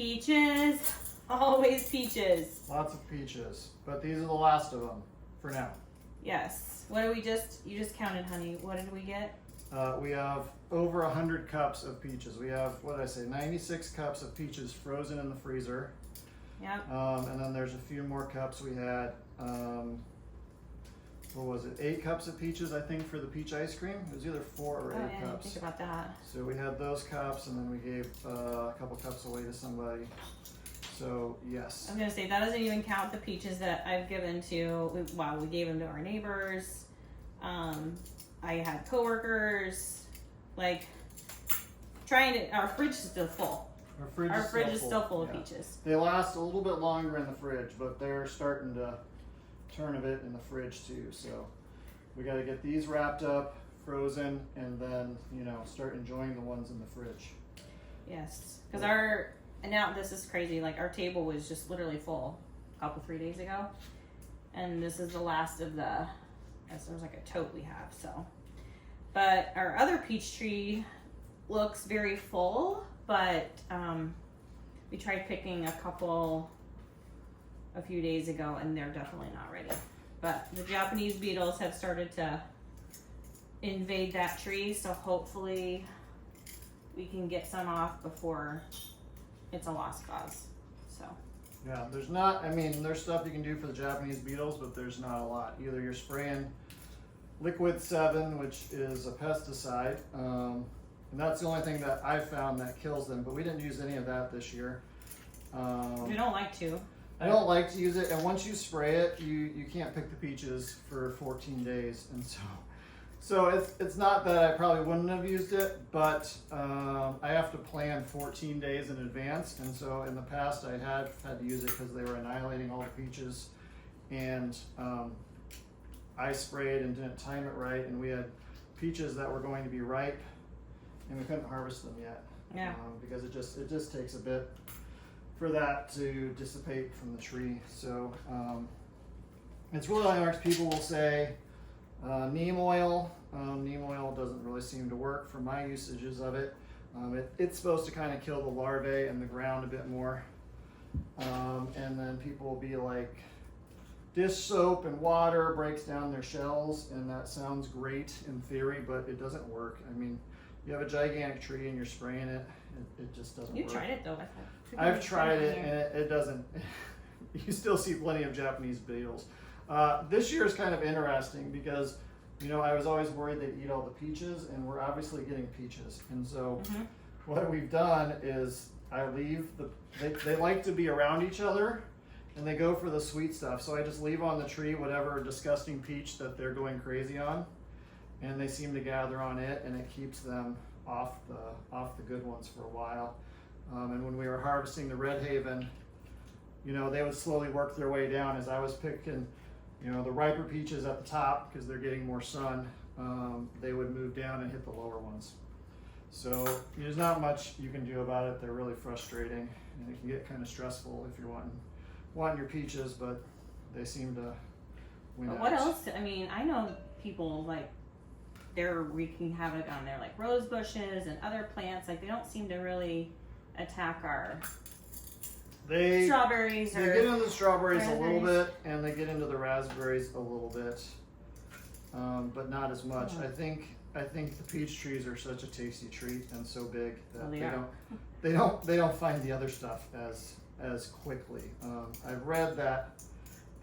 Peaches. Always peaches. Lots of peaches. But these are the last of them for now. Yes. What did you just counted, honey. What did we get? We have over 100 cups of peaches. We have, what did I say, 96 cups of peaches frozen in the freezer. Yep. And then there's a few more cups. We had, what was it, 8 cups of peaches, I think, for the peach ice cream. It was either 4 or 8 Oh, yeah, I didn't cups. think about that. So we had those cups, and then we gave a couple cups away to somebody. So, yes. I was going to say, that doesn't even count the peaches that I've given to, we gave them to our neighbors. I had coworkers, like, our fridge is still full. Our fridge is still full of peaches. They last a little bit longer in the fridge, but they're starting to turn a bit in the fridge too. So we got to get these wrapped up, frozen, and then, start enjoying the ones in the fridge. Yes, because and now this is crazy, like our table was just literally full a 3 days ago. And this is the last of there's like a tote we have, so. But our other peach tree looks very full, but we tried picking a few days ago, and they're definitely not ready. But the Japanese beetles have started to invade that tree, so hopefully we can get some off before it's a lost cause. So. Yeah, there's stuff you can do for the Japanese beetles, but there's not a lot. Either you're spraying Liquid 7, which is a pesticide, and that's the only thing that I've found that kills them, but we didn't use any of that this year. We don't like to. I don't like to use it, and once you spray it, you can't pick the peaches for 14 days, and so it's not that I probably wouldn't have used it, but I have to plan 14 days in advance, and so in the past I had to use it because they were annihilating all the peaches, and I sprayed and didn't time it right, and we had peaches that were going to be ripe, and we couldn't harvest them yet. Yeah. Because it just takes a bit for that to dissipate from the tree. So it's really hard. People will say neem oil. Neem oil doesn't really seem to work for my usages of it. It's supposed to kind of kill the larvae in the ground a bit more. And then people will be like, dish soap and water breaks down their shells, and that sounds great in theory, but it doesn't work. I mean, you have a gigantic tree and you're spraying it, it just doesn't work. You tried it though, I thought. I've tried it, and it doesn't. You still see plenty of Japanese beetles. This year is kind of interesting because, I was always worried they'd eat all the peaches, and we're obviously getting peaches. And so what we've done is I leave they like to be around each other, and they go for the sweet stuff. So I just leave on the tree whatever disgusting peach that they're going crazy on, and they seem to gather on it, and it keeps them off the good ones for a while. And when we were harvesting the Redhaven, they would slowly work their way down as I was picking, the riper peaches at the top because they're getting more sun. They would move down and hit the lower ones. So there's not much you can do about it. They're really frustrating, and it can get kind of stressful if you're wanting your peaches, but they seem to win out. What else? I mean, I know people like they're wreaking havoc on their like rose bushes and other plants. Like they don't seem to really attack our strawberries. They get into the strawberries a little bit, and they get into the raspberries a little bit, but not as much. I think the peach trees are such a tasty treat and so big that they don't find the other stuff as quickly. I've read that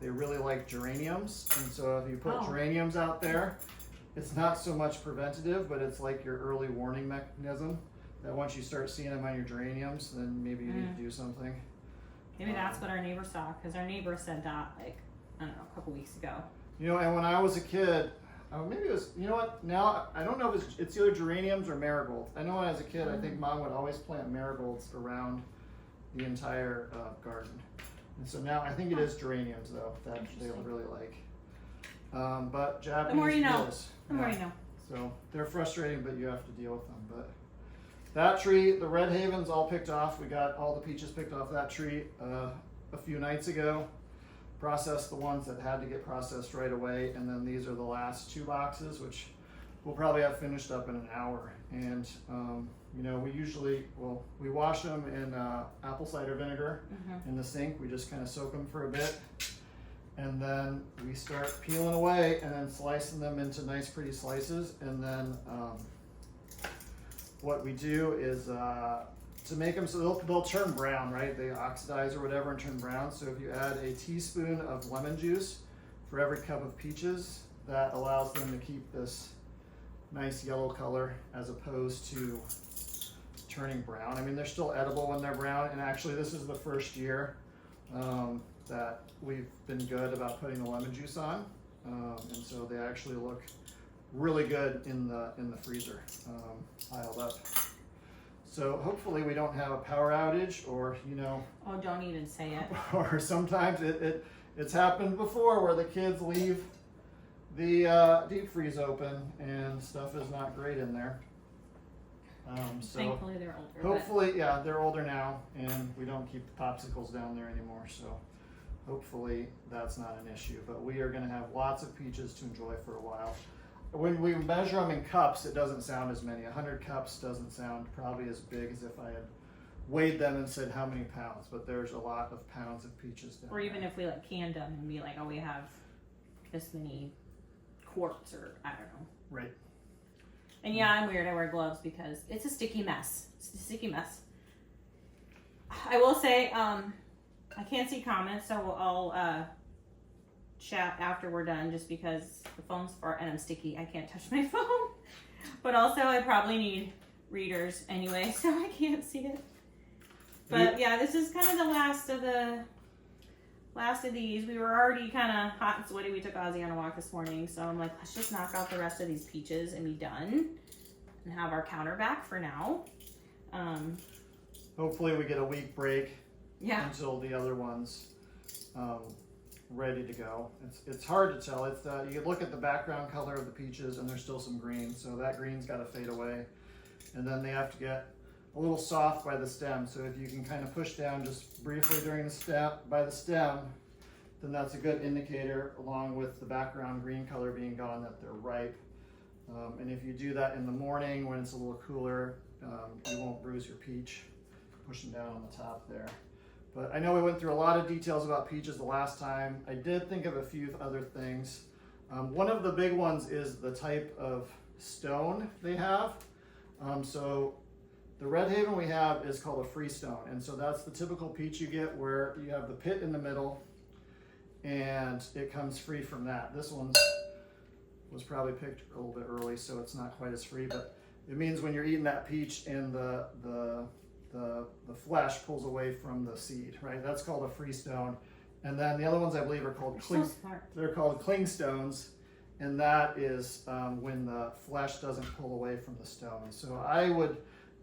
they really like geraniums, and so if you put geraniums out there, it's not so much preventative, but it's like your early warning mechanism that once you start seeing them on your geraniums, then maybe you need to do something. Maybe that's what our neighbor saw, because our neighbor said that like, I don't know, a couple weeks ago. And when I was a kid, maybe it was, now I don't know if it's either geraniums or marigolds. I know when I was a kid, I think Mom would always plant marigolds around the entire garden. And so now I think it is geraniums though that they really like. But Japanese the more you know. beetles, The more you know. So they're frustrating, but you have to deal with them. But that tree, the Redhaven's all picked off. We got all the peaches picked off that tree a few nights ago. Processed the ones that had to get processed right away, and then these are the last 2 boxes, which we'll probably have finished up in an hour. And you know, we wash them in apple cider vinegar in the sink. We just kind of soak them for a bit, and then we start peeling away and then slicing them into nice pretty slices. And then what we do is to make them so they'll turn brown, right? They oxidize or whatever and turn brown. So if you add a teaspoon of lemon juice for every cup of peaches, that allows them to keep this nice yellow color as opposed to turning brown. I mean, they're still edible when they're brown, and actually this is the first year that we've been good about putting the lemon juice on, and so they actually look really good in the freezer, piled up. So hopefully we don't have a power outage, or you know. Oh, don't even say it. Or sometimes it's happened before where the kids leave the deep freeze open and stuff is not great in there. So Thankfully they're older. hopefully, yeah, they're older now, and we don't keep the popsicles down there anymore. So hopefully that's not an issue. But we are going to have lots of peaches to enjoy for a while. When we measure them in cups, it doesn't sound as many. 100 cups doesn't sound probably as big as if I had weighed them and said how many pounds. But there's a lot of pounds of peaches down there. Or even if we like canned them and be like, oh, we have this many quarts, or I don't know. Right. And yeah, I'm weird. I wear gloves because it's a sticky mess. It's a sticky mess. I will say, I can't see comments, so I'll chat after we're done, just because the phone's far and I'm sticky. I can't touch my phone. But also, I probably need readers anyway, so I can't see it. But yeah, this is kind of the last of these. We were already kind of hot and sweaty. We took Ozzy on a walk this morning, so I'm like, let's just knock out the rest of these peaches and be done and have our counter back for now. Hopefully we get a week break Yeah. until the other one's ready to go. It's hard to tell. It's you look at the background color of the peaches and there's still some green, so that green's got to fade away, and then they have to get a little soft by the stem. So if you can kind of push down just briefly during the step by the stem, then that's a good indicator, along with the background green color being gone, that they're ripe. And if you do that in the morning when it's a little cooler, you won't bruise your peach pushing down on the top there. But I know we went through a lot of details about peaches the last time. I did think of a few other things. One of the big ones is the type of stone they have. So the Redhaven we have is called a freestone, and so that's the typical peach you get, where you have the pit in the middle and it comes free from that. This one was probably picked a little bit early, so it's not quite as free, but it means when you're eating that peach and the flesh pulls away from the seed, right? That's called a freestone. And then the other ones I believe are called they're called clingstones, and that is when the flesh doesn't pull away from the stone. So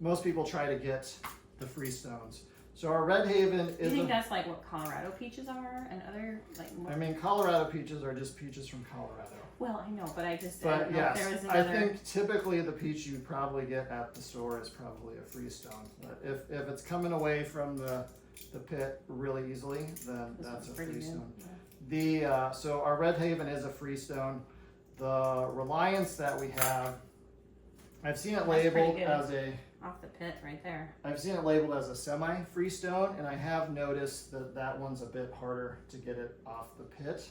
most people try to get the freestones. So our Redhaven is. You think that's like what Colorado peaches are, and other like? I mean, Colorado peaches are just peaches from Colorado. Well, I know, but I just. But I don't know if there was another... I think typically the peach you probably get at the store is probably a freestone. But if it's coming away from the pit really easily, then that's a freestone. Yeah. So our Redhaven is a freestone. The Reliance that we have, I've seen it labeled as a. Off the pit right there. I've seen it labeled as a semi-freestone, and I have noticed that one's a bit harder to get it off the pit.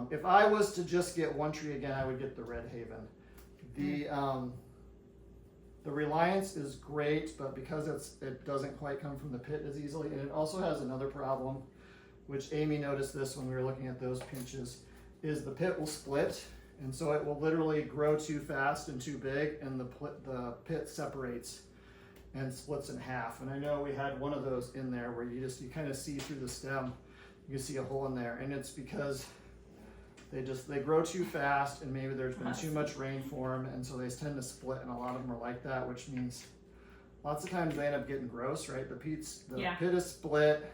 If I was to just get one tree again, I would get the Redhaven. The Reliance is great, but because it doesn't quite come from the pit as easily, and it also has another problem, which Amy noticed this when we were looking at those peaches, is the pit will split. And so it will literally grow too fast and too big, and the pit separates and splits in half. And I know we had one of those in there where you kind of see through the stem, you can see a hole in there, and it's because they grow too fast, and maybe there's been too much rain for them, and so they tend to split, and a lot of them are like that, which means lots of times they end up getting gross, right? The pit is split.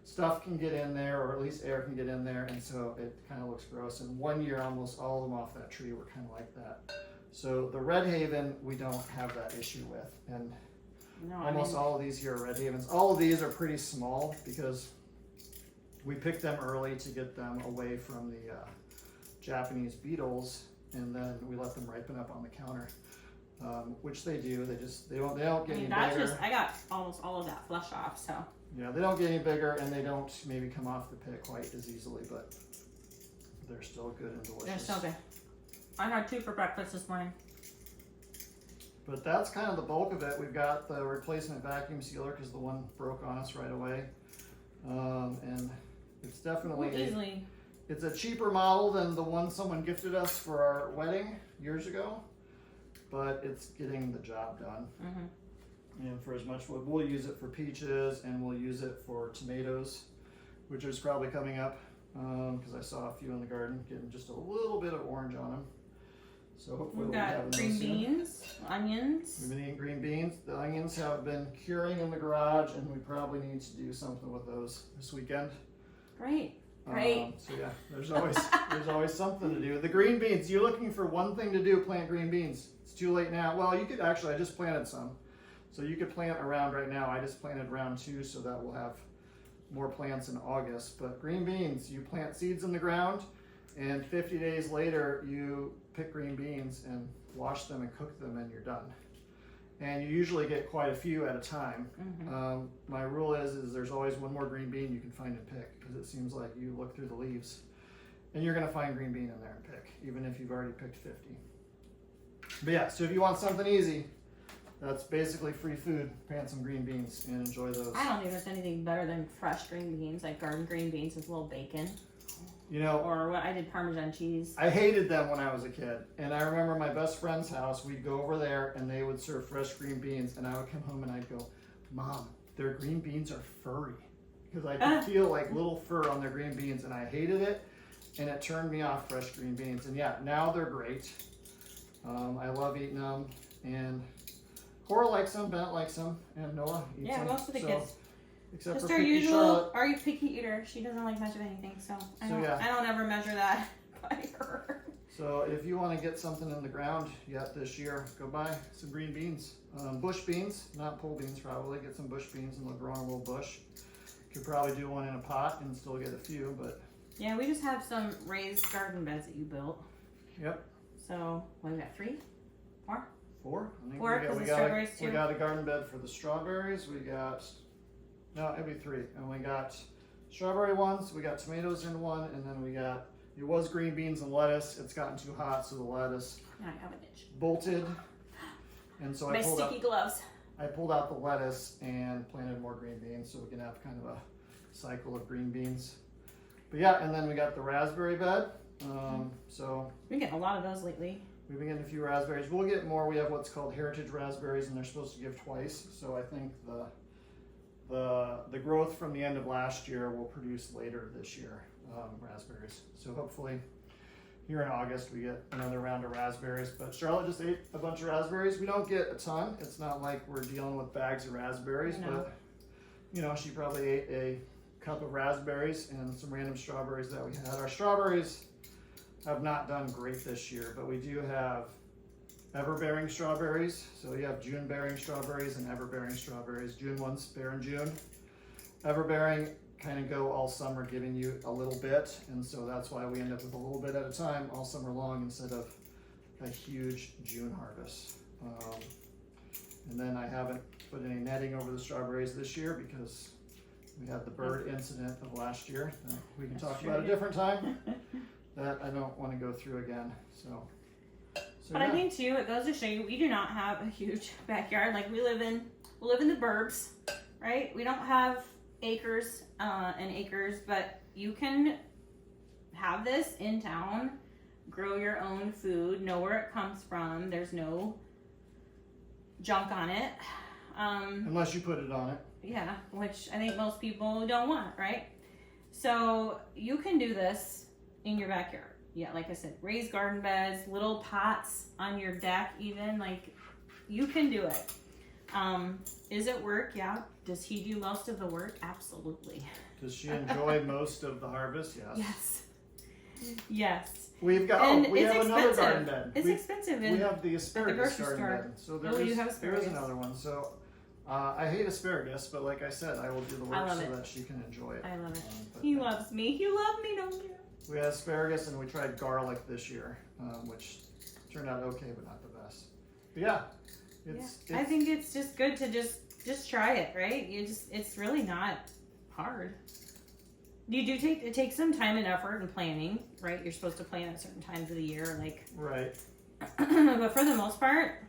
Stuff can get in there, or at least air can get in there, and so it kind of looks gross. And one year, almost all of them off that tree were kind of like that. So the Redhaven, we don't have that issue with, and all of these here are Redhavens. All of these are pretty small because we picked them early to get them away from the Japanese beetles, and then we let them ripen up on the counter, which they do. They don't get any that's bigger. just, I got almost all of that flesh off, so. Yeah, they don't get any bigger, and they don't maybe come off the pit quite as easily, but they're still good and delicious. They're so good. I had 2 for breakfast this morning. But that's kind of the bulk of it. We've got the replacement vacuum sealer because the one broke on us right away. And it's definitely it's a cheaper model than the one someone gifted us for our wedding years ago, but it's getting the job done. And for as much, we'll use it for peaches, and we'll use it for tomatoes, which is probably coming up because I saw a few in the garden getting just a little bit of orange on them. So hopefully We've we'll be got having green those soon. beans, onions. We've been eating green beans. The onions have been curing in the garage, and we probably need to do something with those this weekend. Great. So yeah, there's always something to do. The green beans, you're looking for one thing to do, plant green beans. It's too late now. Well, you could actually, I just planted some. So you could plant around right now. I just planted round 2, so that we'll have more plants in August. But green beans, you plant seeds in the ground, and 50 days later, you pick green beans and wash them and cook them, and you're done. And you usually get quite a few at a time. My rule is there's always one more green bean you can find and pick, because it seems like you look through the leaves and you're going to find green bean in there and pick, even if you've already picked 50. But yeah, so if you want something easy, that's basically free food. Plant some green beans and enjoy those. I don't think there's anything better than fresh green beans, like garden green beans with a little bacon. You know, or what I did Parmesan cheese. I hated them when I was a kid. And I remember my best friend's house, we'd go over there and they would serve fresh green beans, and I would come home and I'd go, Mom, their green beans are furry. Because I could feel like little fur on their green beans, and I hated it, and it turned me off fresh green beans. And yeah, now they're great. I love eating them, and Cora likes them, Bennett likes them, and Noah eats them. Yeah, most of the kids. Except Just for our Picky usual, Charlotte. are you picky eater? She doesn't like much of anything, so I don't ever measure that by her. So if you want to get something in the ground yet this year, go buy some green beans. Bush beans, not pole beans probably. Get some bush beans and they'll grow on a little bush. Could probably do one in a pot and still get a few, but... Yeah, we just have some raised garden beds that you built. Yep. So, what, we got 3? 4? 4? I think 4, because the strawberries too. We got a garden bed for the strawberries. We got... No, it'd be 3. And we got strawberry ones, we got tomatoes in one, and then we got... It was green beans and lettuce. It's gotten too hot, so the lettuce Now I have an itch. bolted. And so My sticky gloves. I pulled out the lettuce and planted more green beans, so we can have kind of a cycle of green beans. But yeah, and then we got the raspberry bed. So We've been getting a lot of those lately. we've been getting a few raspberries. We'll get more. We have what's called heritage raspberries, and they're supposed to give twice. So I think the growth from the end of last year will produce later this year raspberries. So hopefully here in August we get another round of raspberries. But Charlotte just ate a bunch of raspberries. We don't get a ton. It's not like we're dealing with bags of raspberries, but you know, she probably ate a cup of raspberries and some random strawberries that we had. Our strawberries have not done great this year, but we do have ever-bearing strawberries. So you have June-bearing strawberries and ever-bearing strawberries. June ones bear in June. Ever-bearing kind of go all summer, giving you a little bit, and so that's why we end up with a little bit at a time all summer long instead of a huge June harvest. And then I haven't put any netting over the strawberries this year because we had the bird incident of last year that we can talk about a different time that I don't want to go through again. But yeah. I think too, it goes to show you, we do not have a huge backyard. Like we live in the burbs, right? We don't have acres and acres, but you can have this in town, grow your own food, know where it comes from. There's no junk on it. Unless you put it on it. Yeah, which I think most people don't want, right? So you can do this in your backyard. Yeah, like I said, raised garden beds, little pots on your deck even, like you can do it. Is it work? Yeah. Does he do most of the work? Absolutely. Does she enjoy most of the harvest? Yes. Yes. Yes. We've got, we have another garden bed. It's expensive. We have the asparagus garden store. bed. So You have asparagus. there is another one. So I hate asparagus, but like I said, I will do the work so that she can enjoy it. I love it. He loves me. You love me, don't you? We had asparagus and we tried garlic this year. which turned out okay, but not the best. But yeah, it's I think it's just good to just try it, right? It's really not hard. It takes some time and effort and planning, right? You're supposed to plan at certain times of the year, like right. but for the most part,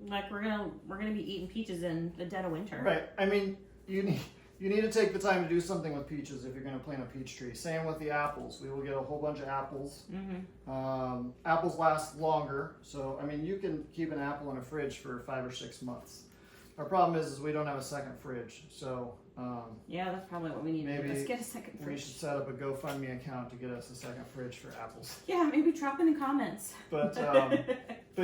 like we're gonna be eating peaches in the dead of winter. Right. I mean, you need to take the time to do something with peaches if you're going to plant a peach tree. Same with the apples. We will get a whole bunch of apples. Mm-hmm. Apples last longer, so I mean you can keep an apple in a fridge for 5 or 6 months. Our problem is we don't have a second fridge, so yeah, that's probably what we need to do. Let's get a second we fridge. should set up a GoFundMe account to get us a second fridge for apples. Yeah, maybe drop in the comments. But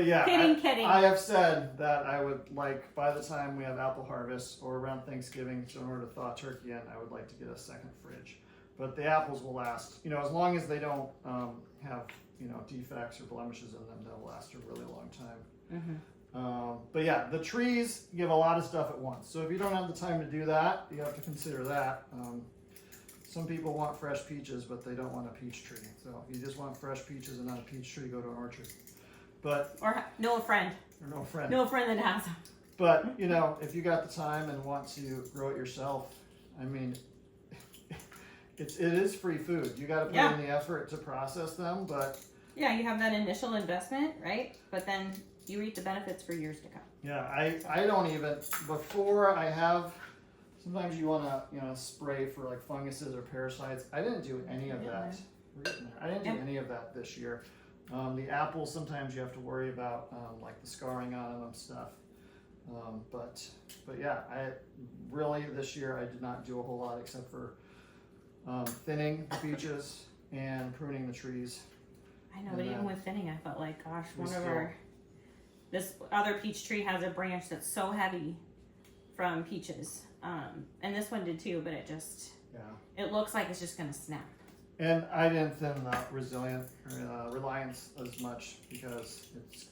yeah, kidding. I have said that I would like, by the time we have apple harvest or around Thanksgiving, so in order to thaw turkey in, I would like to get a second fridge. But the apples will last, as long as they don't have, defects or blemishes in them, they'll last a really long time. Mm-hmm. But yeah, the trees give a lot of stuff at once. So if you don't have the time to do that, you have to consider that. Some people want fresh peaches, but they don't want a peach tree. So if you just want fresh peaches and not a peach tree, go to an orchard. Or know a friend. Or no friend. Know a friend that has them. But, if you got the time and want to grow it yourself, I mean, it is free food. You got to put in the effort to process them, but... Yeah, you have that initial investment, right? But then you reap the benefits for years to come. Yeah, I don't even, before I have, sometimes you want to, spray for like funguses or parasites. I didn't do any of that. I didn't do any of that this year. The apples, sometimes you have to worry about like the scarring on them stuff. But yeah, I really, this year I did not do a whole lot except for thinning the peaches and pruning the trees. I know, but even with thinning, I felt like, gosh, this other peach tree has a branch that's so heavy from peaches. And this one did too, but it looks like it's just going to snap. And I didn't thin the Reliance as much because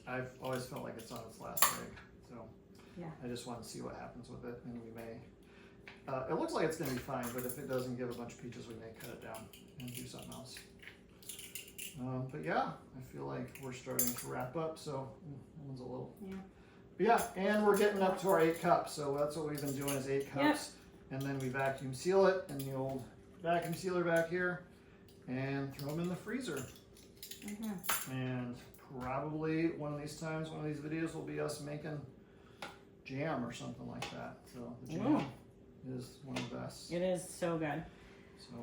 I've always felt like it's on its last leg. So yeah, I just want to see what happens with it, and we may. It looks like it's going to be fine, but if it doesn't give a bunch of peaches, we may cut it down and do something else. But yeah, I feel like we're starting to wrap up. So that one's a little. Yeah. But yeah, and we're getting up to our 8 cups. So that's what we've been doing is 8 cups, and then we vacuum seal it in the old vacuum sealer back here. And throw them in the freezer. Mm-hmm. And probably one of these videos will be us making jam or something like that. So the jam is one of the best. It is so good.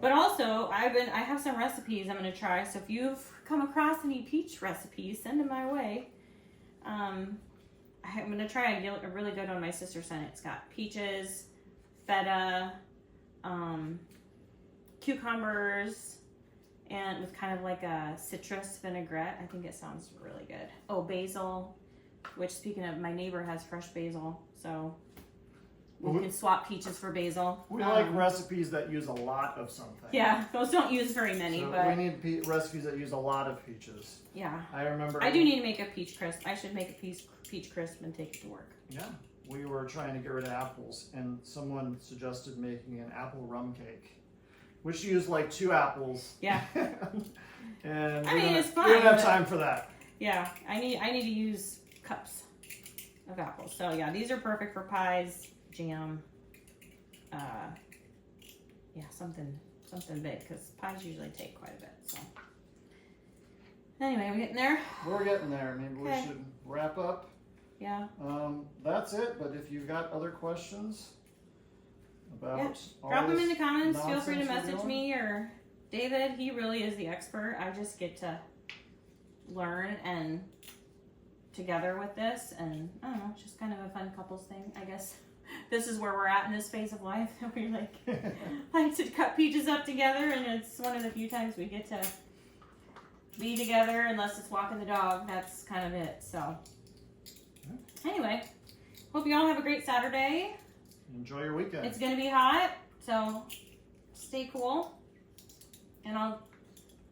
But also, I have some recipes I'm going to try. So if you've come across any peach recipes, send them my way. I'm going to try a really good one my sister sent. It's got peaches, feta, cucumbers, and with kind of like a citrus vinaigrette. I think it sounds really good. Oh, basil, which speaking of, my neighbor has fresh basil, so we can swap peaches for basil. We like recipes that use a lot of something. Yeah, those don't use very many, but we need recipes that use a lot of peaches. Yeah. I do need to make a peach crisp. I should make a peach crisp and take it to work. Yeah. We were trying to get rid of apples, and someone suggested making an apple rum cake, which used like 2 apples. Yeah. And it's fine. We don't have time for that. Yeah, I need to use cups of apples. So yeah, these are perfect for pies, jam. Something big because pies usually take quite a bit. So anyway, we getting there? We're getting there. Maybe we should wrap up. Yeah. That's it. But if you've got other questions about drop them in the comments. Feel free to message me or David. He really is the expert. I just get to learn and together with this, and I don't know, it's just kind of a fun couples thing, I guess. This is where we're at in this phase of life. We like to cut peaches up together, and it's one of the few times we get to be together, unless it's walking the dog. That's kind of it. So anyway, hope you all have a great Saturday. Enjoy your weekend. It's going to be hot, so stay cool. And I'll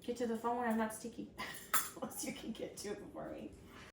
get to the phone when I'm not sticky. Unless you can get to it before me.